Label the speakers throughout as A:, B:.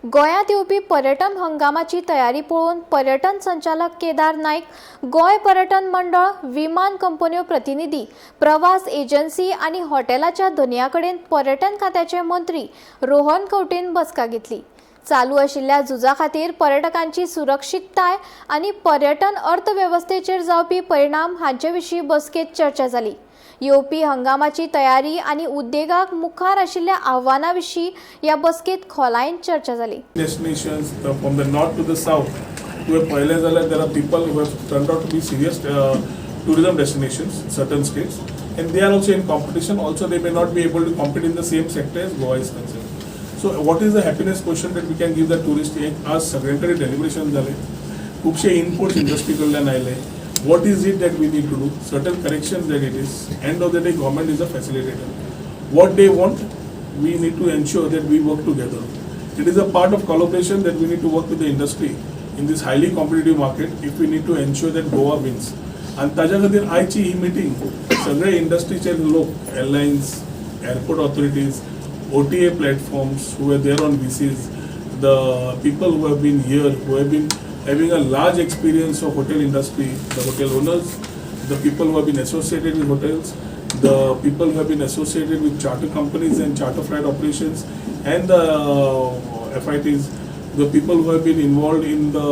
A: गोयात येवपी पर्यटन हंगामाची तयारी पळोवन पर्यटन संचालक केदार नाईक, गोय पर्यटन मंडळ, विमान कंपन्यो प्रतिनिधी, प्रवास एजन्सी आणि हॉटेलाच्या धनियाकडेन पर्यटन खात्याचे मंत्री रोहन खंवटेन बसका घेतली। चालू आशिल्ल्या झुजा खातीर पर्यटकांची सुरक्षीतताय आणि पर्यटन अर्थव्यवस्थेचेर जावपी परिणाम हांचे विशीं बसकेत चर्चा जाली। येवपी हंगामाची तयारी आणि उद्देगाक मुखार आशिल्ल्या आव्हानां विशीं ह्या बसकेत खोलायेन चर्चा जाली।
B: Destinations from the north to the south, where पहिले जाल्यार there are people who have turned out to be serious tourism destinations, certain states, and they are also in competition. Also, they may not be able to compete in the same sector as Goa is concerned. So, what is the happiness question that we can give the tourist? आज सगळ्यांकडे deliberation झाले, खूपशे inputs industry कडल्यान आयले. What is it that we need to do? Certain corrections that it is. End of the day, government is a facilitator. What they want, we need to ensure that we work together. It is a part of collaboration that we need to work with the industry in this highly competitive market if we need to ensure that Goa wins. And ताज्या खातीर आयची ही meeting सगळे इंडस्ट्रीचे लोक, airlines, airport authorities, OTA platforms who are there on VCs, the people who have been here, who have been having a large experience of hotel industry, the hotel owners, the people who have been associated with hotels, the people who have been associated with charter companies and charter flight operations, and the FITs, the people who have been involved in the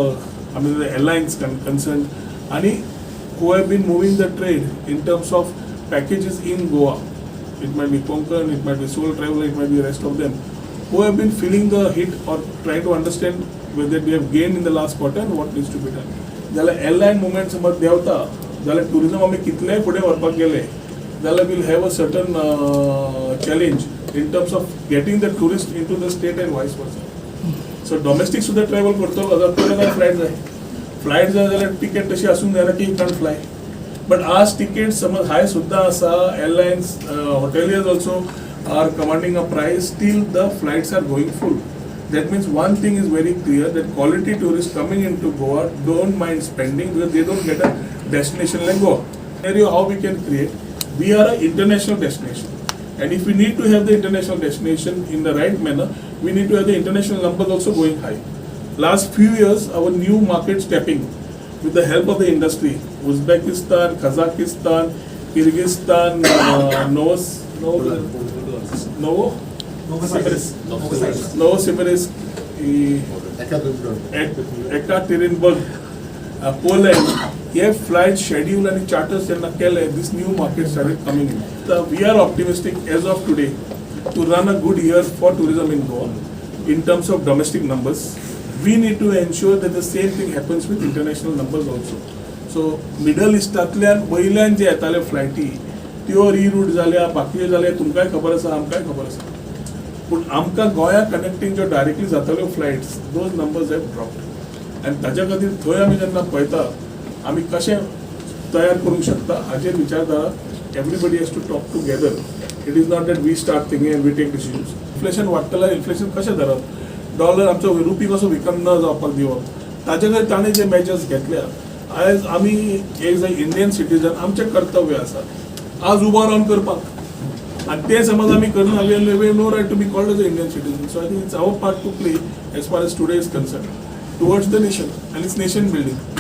B: airlines concerned, and who have been moving the trade in terms of packages in Goa. It might be Konkan, it might be Soul Traveler, it might be the rest of them, who have been feeling the hit or trying to understand whether they have gained in the last quarter and what needs to be done. जाल्यार airline movement समज देवता जाल्यार tourism आमी कितलेय फुडें व्हरपाक गेले जाल्यार we'll have a certain challenge in terms of getting the tourist into the state and vice versa. So domestic सुद्धा travel करतलो जाल्यार तुका फ्लायट जाय जाल्यार ticket तशी आसूंक जायना की you can't fly. But as tickets समज high सुद्धा आसा, airlines, hoteliers also are commanding a price, still the flights are going full. That means one thing is very clear, that quality tourists coming into Goa don't mind spending because they don't get a destination like Goa. Scenario how we can create, we are an international destination, and if we need to have the international destination in the right manner, we need to have the international numbers also going high. Last few years, our new markets tapping with the help of the industry, Uzbekistan, Kazakhstan, Kyrgyzstan, Novosibirsk, Ekaterinburg, Poland, here flight schedule and charters and these new markets started coming in. We are optimistic as of today to run a good year for tourism in Goa in terms of domestic numbers. We need to ensure that the same thing happens with international numbers also. So Middle Eastaंतल्यान वयल्यान जे येताले फ्लायटी त्यो रिरूट जाल्या, बाकीच्यो जाल्या, तुमकांय खबर आसा, आमकांय खबर आसा. पूण आमकां गोंया कनेक्टिंग ज्यो डायरेक्टली जाताल्यो flights, those numbers have dropped. आनी ताच्या खातीर थंय आमी जेन्ना पळयता आमी कशें तयार करूंक शकता हाचेर विचारधारा. Everybody has to talk together. It is not that we start thinking and we take decisions. Inflation वाडटलें, इन्फ्लेशन कशें धरप, डॉलर आमचो रुपी कसो विकन न जावपाक दिवप, ताचे खातीर ताणें जे मेजर्स घेतल्या. आयज आमी एज अ इंडियन सिटीजन आमचें कर्तव्य आसा आज उबो रावन करपाक, and ते समज आमी करना जाल्यार we have no right to be called as an Indian citizen. So I think it's our part to play as far as today is concerned towards the nation and its nation building.